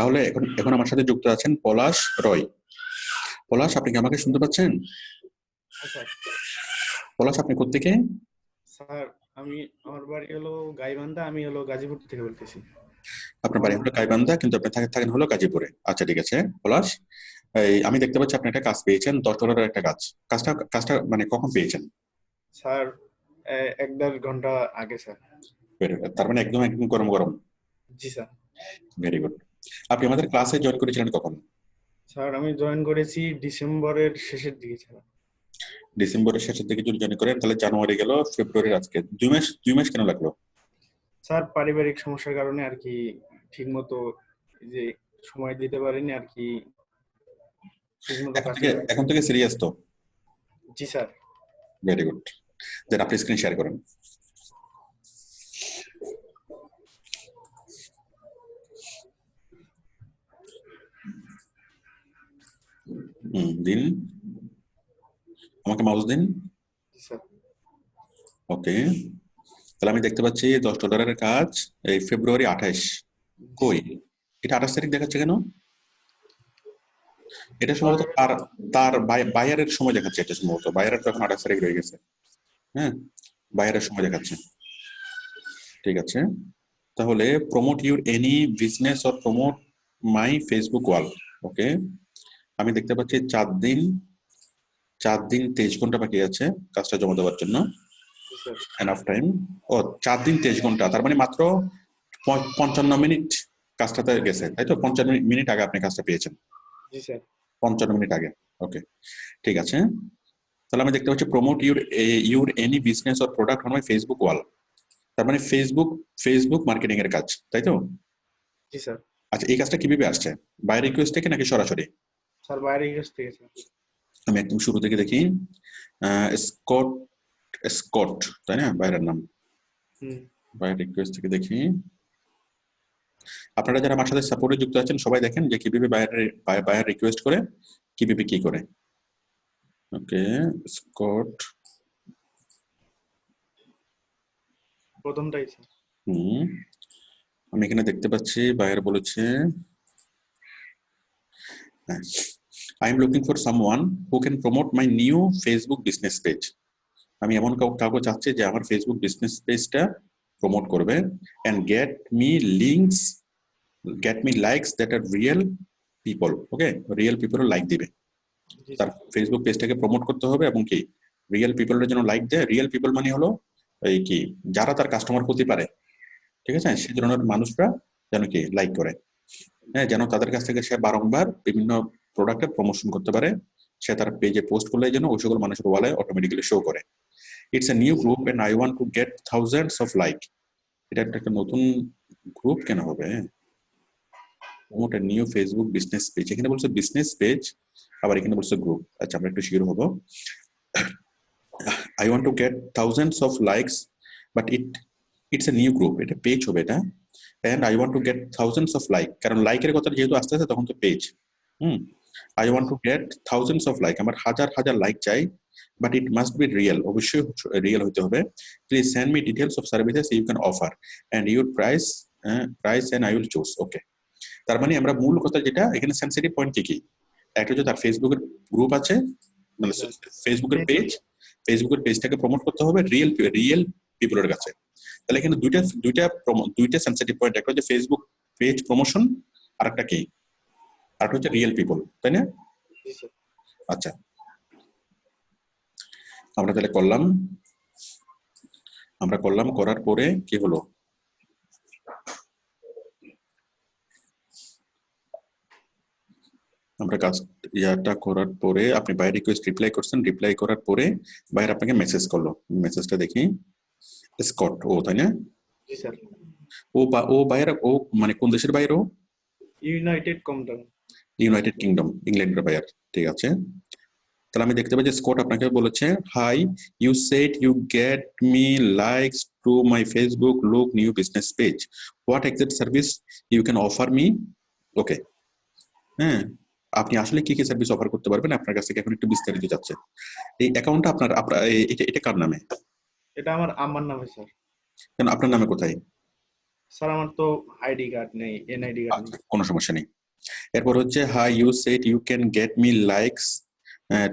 তাহলে এখন এখন আমার সাথে যুক্ত আছেন পলাশ রয়। পলাশ, আপনি কি আমাকে শুনতে পাচ্ছেন? স্যার। পলাশ, আপনি কোত্থেকে? স্যার, আমার বাড়ি হলো গাইবান্ধা, আমি হলো গাজীপুর থেকে বলতেছি। আপনার আমার বাড়ি নাম হলো গাইবান্ধা, কিন্তু আপনি থাকেন হলো গাজীপুরে। আচ্ছা, ঠিক আছে পলাশ। আমি দেখতে পাচ্ছি আপনি একটা কাজ পেয়েছেন, $10 একটা কাজ। কাজটা মানে কখন পেয়েছেন? স্যার, ১-১.৫ ঘন্টা আগে স্যার। তার মানে একদম একদম গরম গরম। জি স্যার। Very good. আপনি আমাদের ক্লাসে জয়েন করেছিলেন কখন? স্যার, আমি জয়েন করেছি ডিসেম্বরের শেষের দিকে স্যার। ডিসেম্বরের শেষের দিকে যদি জয়েন করেন, তাহলে জানুয়ারি গেল, ফেব্রুয়ারির আজকে 2 মাস। 2 মাস কেন লাগলো? স্যার, পারিবারিক সমস্যার কারণে আর কি ঠিক মতো যে সময় দিতে পারিনি আর কি, ঠিক মতো এখন থেকে কাজটা। এখন থেকে সিরিয়াস তো? জি স্যার। Very good. দেন আপনি স্ক্রিন শেয়ার করেন। দিন, আমাকে মাউস দিন। জি স্যার। ওকে, তাহলে আমি দেখতে পাচ্ছি $10 কাজ, এই ফেব্রুয়ারি 28। জি কই, স্যার। এটা 28 তারিখ দেখাচ্ছে কেন? এটা স্যার, সম্ভবত তার তার বায়ারের সময় দেখাচ্ছে। এটা সম্ভবত বায়ারের তো এখন 28 তারিখ রয়ে গেছে। হ্যাঁ, বায়ারের সময় দেখাচ্ছে। ঠিক আছে, তাহলে promote your any business or promote my Facebook wall. Okay, আমি দেখতে পাচ্ছি 4 দিন 23 ঘন্টা বাকি আছে কাজটা জমা দেওয়ার জন্য। জি স্যার। Enough time. ও, 4 দিন 23 ঘন্টা, তার মানে মাত্র 55 মিনিট কাজটাতে গেছে, তাই তো? 55 মিনিট আগে আপনি কাজটা পেয়েছেন। জি স্যার। 55 মিনিট আগে। ওকে, ঠিক আছে। তাহলে আমি দেখতে পাচ্ছি promote your any business or product on my Facebook wall. তার মানে ফেসবুক মার্কেটিং এর কাজ, তাই তো? জি স্যার। আচ্ছা, এই কাজটা কিভাবে আসছে? বাই রিকোয়েস্ট থেকে নাকি সরাসরি? স্যার, বাইরে কাছ থেকে স্যার। আমি একদম শুরু থেকে দেখি। স্কট, স্কট, তাই না বাইরের নাম? হুম। বাই রিকোয়েস্ট থেকে দেখি। আপনারা যারা আমার সাথে সাপোর্টে যুক্ত আছেন সবাই দেখেন যে কিভাবে বায়ার রিকোয়েস্ট করে, কিভাবে কি করে। ওকে, স্কট। প্রথমটাই স্যার। হুম, আমি এখানে দেখতে পাচ্ছি বায়ার বলেছে, I am looking for someone who can promote my new Facebook business page. আমি এমন কাউকে চাচ্ছি যে আমার ফেসবুক বিজনেস পেজটা প্রমোট করবে, and me links get me likes that are real people. Okay, real people like দিবে। জি তার স্যার। ফেসবুক পেজটাকে প্রমোট করতে হবে, এবং কি রিয়েল পিপলের যেন লাইক দেয়। রিয়েল পিপল মানে হলো এই কি, যারা তার কাস্টমার হতে পারে। ঠিক আছে, সেই ধরনের মানুষরা যেন কি লাইক করে। হ্যাঁ, যেন তাদের কাছ থেকে সে বারংবার বিভিন্ন প্রোডাক্টের প্রমোশন করতে পারে। সে তার পেজে পোস্ট করলে যেন ওই সকল মানুষের ওয়ালে অটোমেটিক্যালি শো করে। It's a new group and I want to get thousands of like. এটা একটা নতুন গ্রুপ কেন হবে? Promote a new Facebook business page, এখানে বলছে বিজনেস পেজ, আবার এখানে বলছে গ্রুপ। আচ্ছা, আমরা একটু শিওর হবো। I want to get thousands of likes, but it's a new group, এটা পেজ হবে এটা। and I want to get thousands of like, কারণ লাইকের কথা যেহেতু আসতে আছে তখন তো page. Hmm, I want to get thousands of like, আমার হাজার হাজার লাইক চাই, but it must be real, অবশ্যই রিয়েল হতে হবে। Please send me details of services you can offer and your price and I will choose. Okay, তার মানে আমরা মূল কথা যেটা এখানে সেন্সিটিভ পয়েন্ট কি কি, একটা হচ্ছে তার ফেসবুকের গ্রুপ আছে, মানে ফেসবুকের পেজ, ফেসবুকের পেজটাকে প্রমোট করতে হবে রিয়েল পিপলের কাছে। তাহলে এখানে দুইটা সেন্সিটিভ পয়েন্ট, একটা হচ্ছে ফেসবুক পেজ প্রমোশন, আর একটা কি, আর একটা হচ্ছে রিয়েল পিপল, তাই না? জি স্যার। আচ্ছা, আমরা তাহলে করলাম করার পরে কি হলো? আমরা কাজ ইয়াটা করার পরে আপনি বাই রিকোয়েস্ট রিপ্লাই করছেন, রিপ্লাই করার পরে বাইরে আপনাকে মেসেজ করলো। মেসেজটা দেখি। স্কট, ও তাই না? জি স্যার। ও বাইরে, ও মানে কোন দেশের বাইরে? ও ইউনাইটেড কমডাউন। ইউনাইটেড কিংডম, ইংল্যান্ডের বাইরে। ঠিক আছে, তাহলে আমি দেখতে পাই যে স্কট আপনাকে বলেছে, hi, you said you get me likes to my Facebook look new business page, what exact service you can offer me. Okay, হ্যাঁ, আপনি আসলে কি কি সার্ভিস অফার করতে পারবেন, আপনার কাছ থেকে এখন একটু বিস্তারিত যাচ্ছে। এই অ্যাকাউন্টটা এটা কার নামে? এটা আমার আম্মার নামে স্যার। কেন আপনার নামে কোথায়? স্যার আমার তো আইডি কার্ড নেই, এনআইডি কার্ড নেই। আচ্ছা, কোনো সমস্যা নেই। এরপর হচ্ছে hi you said you can get me likes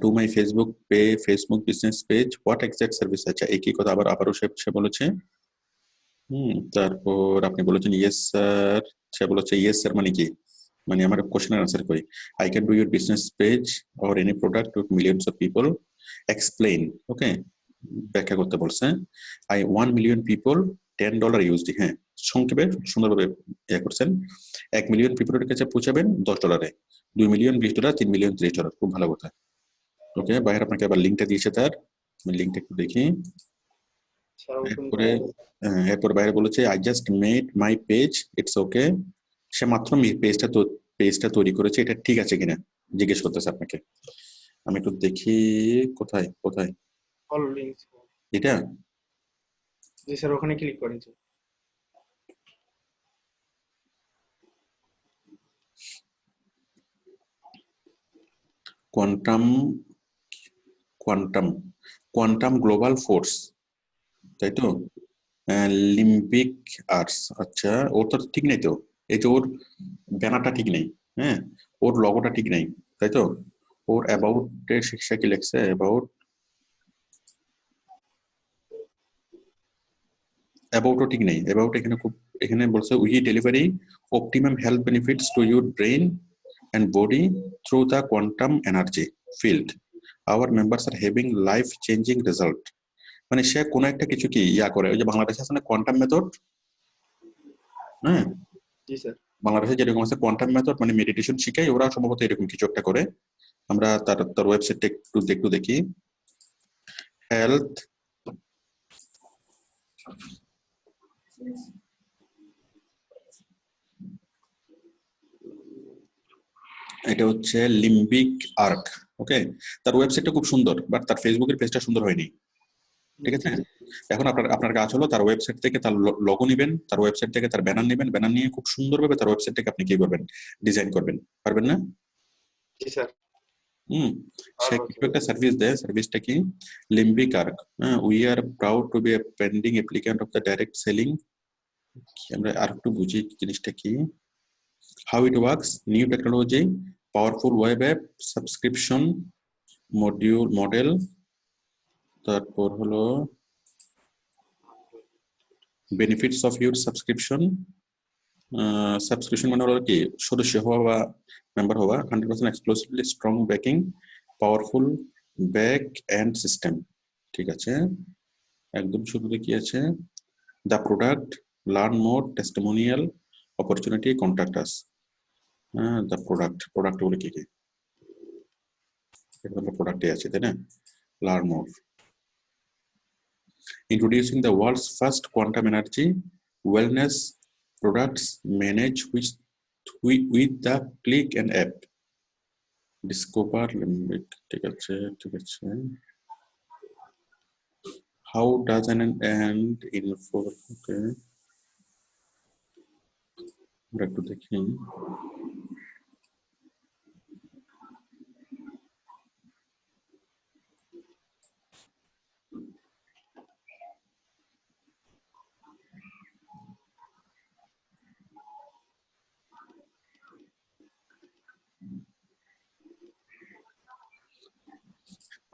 to my Facebook business page, what exact service. আচ্ছা, একই কথা আবারও সে বলেছে। তারপর আপনি বলেছেন ইয়েস স্যার। সে বলেছে ইয়েস স্যার মানে কি, মানে আমার কোশ্চেনের আনসার করি। I can do your business page or any product to millions of people, explain. Okay, ব্যাখ্যা করতে বলছে। I 1 million people $10 USD. হ্যাঁ, সংক্ষেপে সুন্দরভাবে করছেন। 1 মিলিয়ন পিপলের কাছে পৌঁছাবেন $10, 2 মিলিয়ন $20, 3 মিলিয়ন $30। খুব ভালো কথা। ওকে, বাইরে আপনাকে আবার লিঙ্কটা দিয়েছে তার, আমি লিঙ্কটা একটু দেখি। স্যার ওপেন এরপরে এরপর বাইরে বলেছে I just made my page, it's okay. সে মাত্র পেজটা তৈরি করেছে, এটা ঠিক আছে কিনা জিজ্ঞেস করতেছে আপনাকে। আমি একটু দেখি কোথায় কোথায় ফলো লিংক। এটা। জি স্যার, ওখানে ক্লিক করেন sir. Quantum quantum quantum global force, তাই তো? লিম্বিক আর্টস। আচ্ছা, ওর তো ঠিক নেই তো, এই যে ওর ব্যানারটা ঠিক নেই। হ্যাঁ, ওর লগোটা ঠিক নেই, তাই তো? ওর অ্যাবাউট এর শিক্ষা কি লেখছে, অ্যাবাউটও ঠিক নেই। অ্যাবাউট এখানে বলছে we delivery optimum health benefits to your brain and body through the quantum energy field, our members are having life changing result. মানে সে কোনো একটা কিছু কি করে, ওই যে বাংলাদেশে আছে না কোয়ান্টাম মেথড। হ্যাঁ, জি স্যার। বাংলাদেশে যেরকম আছে কোয়ান্টাম মেথড, মানে মেডিটেশন শিখাই, ওরা সম্ভবত এরকম কিছু একটা করে। আমরা তার ওয়েবসাইটটা একটু দেখি। হেলথ, এটা হচ্ছে লিম্বিক আর্ক। ওকে, তার ওয়েবসাইটটা খুব সুন্দর, বাট তার ফেসবুকের পেজটা সুন্দর হয়নি। ঠিক আছে, এখন আপনার কাজ হলো তার ওয়েবসাইট থেকে তার লোগো নিবেন, তার ওয়েবসাইট থেকে তার ব্যানার নেবেন, ব্যানার নিয়ে খুব সুন্দরভাবে তার ওয়েবসাইট থেকে আপনি কি করবেন, ডিজাইন করবেন। পারবেন না? জি স্যার। হুম। সে পারবো কিছু স্যার। একটা সার্ভিস দেয়, সার্ভিসটা কি? Limbic arc. We are proud to be a pending applicant of the direct selling. আমরা আর একটু বুঝি জিনিসটা কি। How it works, new technology, powerful web app, subscription model. তারপর হলো benefits of your subscription. Subscription মানে হলো কি, সদস্য হওয়া বা মেম্বার হওয়া। 100% exclusively strong backing, powerful back end system. ঠিক আছে, একদম শুরুতে কি আছে? The product, learn more, testimonial, opportunity, contact us. The product বলে কি কি, এটা তো প্রোডাক্টে আছে, তাই না? Learn more, introducing the world's first quantum energy wellness products managed with the click and app. Discover limbic, ঠিক আছে ঠিক আছে। How does an end info, okay, আমরা একটু দেখি।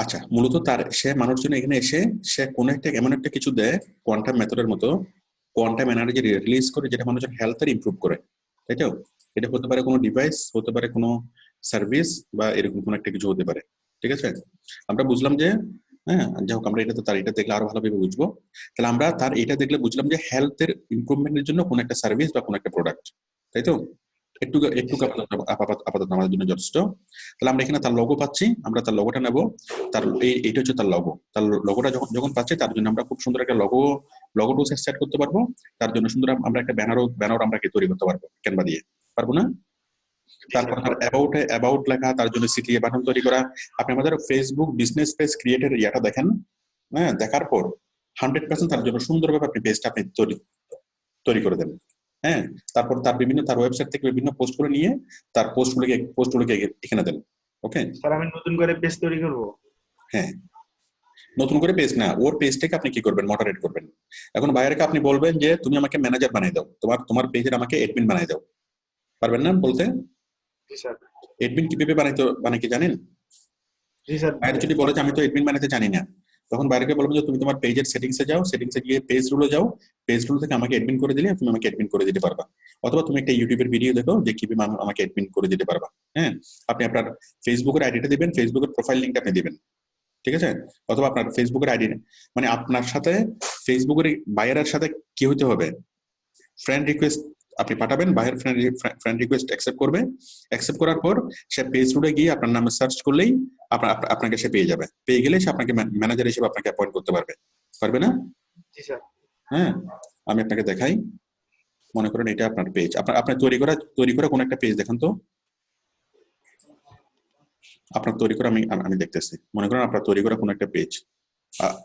আচ্ছা, মূলত সে মানুষজন এখানে এসে সে কোনো একটা এমন একটা কিছু দেয় কোয়ান্টাম মেথডের মতো, কোয়ান্টাম এনার্জি রিলিজ করে, যেটা মানুষের হেলথের ইমপ্রুভ করে, তাই তো? এটা হতে পারে কোনো ডিভাইস, হতে পারে কোনো সার্ভিস, বা এরকম কোনো একটা কিছু হতে পারে। ঠিক আছে, আমরা বুঝলাম যে, হ্যাঁ, যাই হোক, আমরা তার এটা দেখলে আরো ভালোভাবে বুঝবো। তাহলে আমরা তার এটা দেখলে বুঝলাম যে হেলথের ইমপ্রুভমেন্টের জন্য কোনো একটা সার্ভিস বা কোনো একটা প্রোডাক্ট, তাই তো? একটু একটু আপাতত আমাদের জন্য যথেষ্ট। তাহলে আমরা এখানে তার লোগো পাচ্ছি, আমরা তার লোগোটা নেব। তার এইটা হচ্ছে তার লোগো। তার লোগোটা যখন যখন পাচ্ছি, তার জন্য আমরা খুব সুন্দর একটা লোগো সেট করতে পারবো। তার জন্য সুন্দর আমরা একটা ব্যানারও আমরা তৈরি করতে পারবো ক্যানভা দিয়ে, পারবো না? তারপর তার অ্যাবাউট লেখা, তার জন্য সিটিএ বাটন তৈরি করা। আপনি আমাদের ফেসবুক বিজনেস পেজ ক্রিয়েটের ইয়াটা দেখেন, হ্যাঁ, দেখার পর 100% তার জন্য সুন্দরভাবে আপনি পেজটা আপনি তৈরি করে দেন। হ্যাঁ, তারপর তার ওয়েবসাইট থেকে বিভিন্ন পোস্ট করে নিয়ে তার পোস্টগুলোকে এখানে দেন। ওকে স্যার আমি নতুন করে পেজ তৈরি করব? হ্যাঁ, নতুন করে পেজ না, ওর পেজটাকে আপনি কি করবেন, মডারেট করবেন। এখন বাইরেকে আপনি বলবেন যে তুমি আমাকে ম্যানেজার বানিয়ে দাও, তোমার পেজের আমাকে এডমিন বানিয়ে দাও, পারবেন না বলতে? জি স্যার। এডমিন কিভাবে বানাই কি জানেন? জি স্যার। বাইরে যদি বলে যে আমি তো এডমিন বানাতে জানি না, তখন বাইরেকে বলবো যে তুমি তোমার পেজের সেটিংসে যাও, সেটিংসে গিয়ে পেজ রুলে যাও, পেজ রুল থেকে আমাকে এডমিন করে দিলে তুমি আমাকে এডমিন করে দিতে পারবা। অথবা তুমি একটা ইউটিউবের ভিডিও দেখো যে কিভাবে আমাকে এডমিন করে দিতে পারবা। হ্যাঁ, আপনি আপনার ফেসবুকের আইডিটা দিবেন, ফেসবুকের প্রোফাইল লিঙ্কটা আপনি দিবেন, ঠিক আছে? অথবা আপনার ফেসবুকের আইডি, মানে আপনার সাথে ফেসবুকের বায়ারের সাথে কি হতে হবে, ফ্রেন্ড রিকোয়েস্ট আপনি পাঠাবেন, বায়ার ফ্রেন্ড রিকোয়েস্ট অ্যাকসেপ্ট করবে, অ্যাকসেপ্ট করার পর সে পেজ রুটে গিয়ে আপনার নামে সার্চ করলেই আপনাকে সে পেয়ে যাবে, পেয়ে গেলে সে আপনাকে ম্যানেজার হিসেবে আপনাকে অ্যাপয়েন্ট করতে পারবে, পারবে না? জি স্যার। হ্যাঁ, আমি আপনাকে দেখাই। মনে করেন এটা আপনার পেজ, আপনার তৈরি করা কোন একটা পেজ দেখান তো। আপনার তৈরি করা আমি আমি দেখতেছি, মনে করেন আপনার তৈরি করা কোন একটা পেজ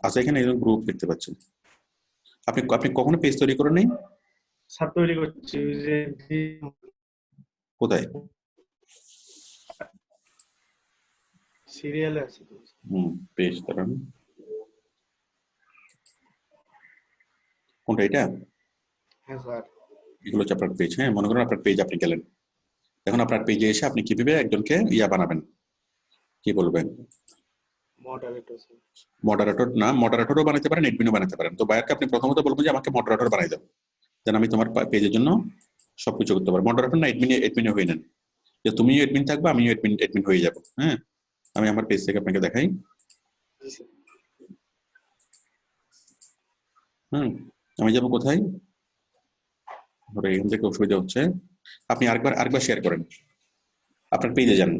আছে, এখানে একজন গ্রুপ দেখতে পাচ্ছেন। আপনি আপনি কখনো পেজ তৈরি করেন নাই? স্যার তৈরি করছি যে কোথায়? সিরিয়ালে আছে। পেজ দাঁড়ান, কোনটা এটা? হ্যাঁ স্যার। এগুলো হচ্ছে আপনার পেজ। হ্যাঁ, মনে করেন আপনার পেজ আপনি গেলেন, এখন আপনার পেজে এসে আপনি কিভাবে একজনকে ইয়া বানাবেন, কি বলবেন, মডারেটর স্যার। মডারেটর না, মডারেটরও বানাতে পারেন, এডমিনও বানাতে পারেন। তো বায়ারকে আপনি প্রথমত বলবেন যে আমাকে মডারেটর বানাই দাও, যেন আমি তোমার পেজের জন্য সবকিছু করতে পারবো। মডারেটর না, এডমিনে হয়ে নেন, যে তুমিও এডমিন থাকবে, আমিও এডমিন হয়ে যাবো। হ্যাঁ, আমি আমার পেজ থেকে আপনাকে দেখাই। জি স্যার। আমি যাবো কোথায়, এখান থেকে অসুবিধা হচ্ছে, আপনি আরেকবার শেয়ার করেন, আপনার পেজে যান।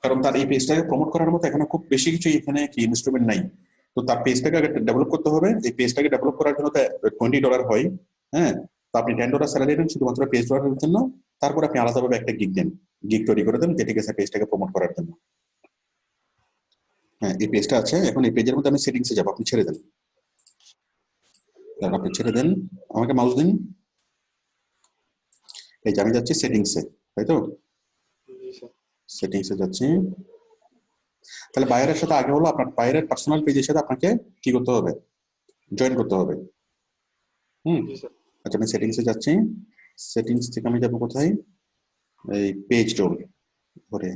কারণ তার এই পেজটাকে প্রমোট করার মতো এখানে খুব বেশি কিছু এখানে কি ইনস্ট্রুমেন্ট নাই। তো তার পেজটাকে আগে ডেভেলপ করতে হবে। এই পেজটাকে ডেভেলপ করার জন্য $20 হয়। হ্যাঁ, তো আপনি $10 স্যালারি নেন শুধুমাত্র পেজ ডেভেলপের জন্য, তারপর আপনি আলাদাভাবে একটা গিগ তৈরি করে দেন, যেটিকে পেজটাকে প্রমোট করার জন্য। হ্যাঁ, এই পেজটা আছে, এখন এই পেজের মধ্যে আমি সেটিংসে যাবো, আপনি ছেড়ে দেন, আপনি ছেড়ে দেন, আমাকে মাউস দিন। এই যে আমি যাচ্ছি সেটিংসে, তাই তো? জি স্যার। সেটিংসে যাচ্ছি। তাহলে বাইরের সাথে আগে হলো আপনার বাইরের পার্সোনাল পেজের সাথে আপনাকে কি করতে হবে, জয়েন করতে হবে। জি স্যার। আচ্ছা, আমি সেটিংসে যাচ্ছি, সেটিংস থেকে আমি যাবো কোথায়, এই পেজ রোল ধরে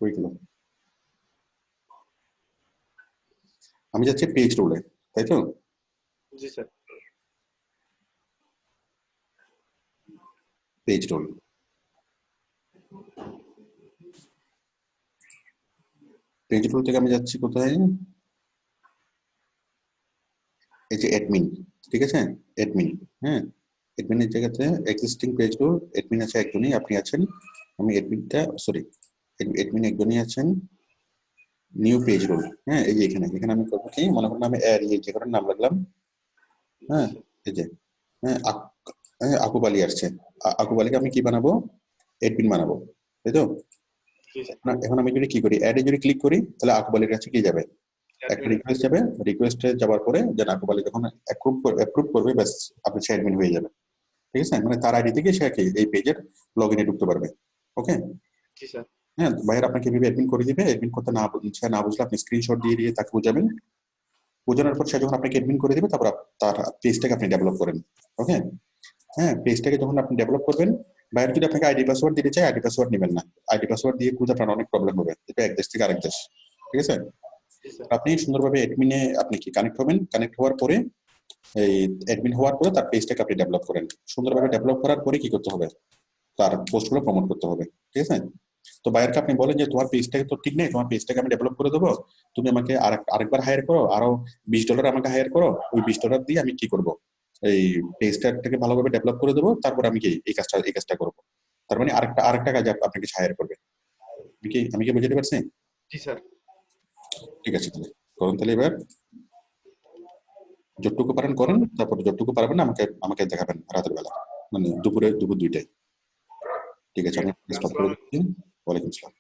ওইগুলো, আমি যাচ্ছি পেজ রোলে, তাই তো? জি sir. Page roll, page roll থেকে আমি যাচ্ছি কোথায়, এই যে অ্যাডমিন, ঠিক আছে, অ্যাডমিন। হ্যাঁ, অ্যাডমিনের জায়গাতে এক্সিস্টিং পেজ রোল, অ্যাডমিন আছে একজনই, আপনি আছেন। আমি অ্যাডমিনটা, সরি, অ্যাডমিন একজনই আছেন। নিউ পেজ রোল, হ্যাঁ, এই যে এখানে আমি করবো কি, মনে করেন আমি যে কারণে নাম লাগলাম, হ্যাঁ, এই যে, হ্যাঁ, আকুব আলী আসছে, আকুব আলীকে আমি কি বানাবো, অ্যাডমিন বানাবো, তাই তো? এখন আমি যদি কি করি, অ্যাডে যদি ক্লিক করি, তাহলে আকুব আলীর কাছে কি যাবে, একটা রিকোয়েস্ট যাবে, রিকোয়েস্টে যাওয়ার পরে যেন আকুব আলী যখন অ্যাপ্রুভ করবে, ব্যাস আপনি সে অ্যাডমিন হয়ে যাবে, ঠিক আছে? মানে তার আইডি থেকে সে এই পেজের লগ ইনে ঢুকতে পারবে। ওকে, হ্যাঁ, ভাইয়ের আপনাকে এভাবে অ্যাডমিন করে দিবে। অ্যাডমিন করতে না বুঝলে আপনি স্ক্রিনশট দিয়ে তাকে বোঝাবেন, বোঝানোর পর সে যখন আপনাকে অ্যাডমিন করে দিবে, তারপর তার পেজটাকে আপনি ডেভেলপ করেন। ওকে, হ্যাঁ, পেজটাকে যখন আপনি ডেভেলপ করবেন, বাইরে যদি আপনাকে আইডি পাসওয়ার্ড দিতে চাই, আইডি পাসওয়ার্ড নেবেন না, আইডি পাসওয়ার্ড দিয়ে খুঁজে আপনার অনেক প্রবলেম হবে, এটা এক দেশ থেকে আরেক দেশ, ঠিক আছে? আপনি সুন্দরভাবে অ্যাডমিনে আপনি কি কানেক্ট হবেন, কানেক্ট হওয়ার পরে এই অ্যাডমিন হওয়ার পরে তার পেজটাকে আপনি ডেভেলপ করেন। সুন্দরভাবে ডেভেলপ করার পরে কি করতে হবে, তার পোস্টগুলো প্রমোট করতে হবে, ঠিক আছে? তো বায়ারকে আপনি বলেন যে তোমার পেজটাকে তো ঠিক নেই, তোমার পেজটাকে আমি ডেভেলপ করে দেবো, তুমি আমাকে আরেকবার হায়ার করো, আরো $20 আমাকে হায়ার করো, ওই $20 দিয়ে আমি কি করবো, এই পেজটাকে ভালোভাবে ডেভেলপ করে দেবো, তারপর আমি কি এই কাজটা করবো। তার মানে আরেকটা কাজে আপনাকে হায়ার করবে। আমি কি বুঝতে পারছি? জি স্যার। ঠিক আছে, তাহলে করুন, তাহলে এবার যতটুকু পারেন করেন, তারপর যতটুকু পারবেন না আমাকে আমাকে দেখাবেন রাতের বেলা, মানে দুপুর 2টায়। ঠিক আছে, আমি স্টপ করে দিচ্ছি। ওয়ালাইকুম আসসালাম।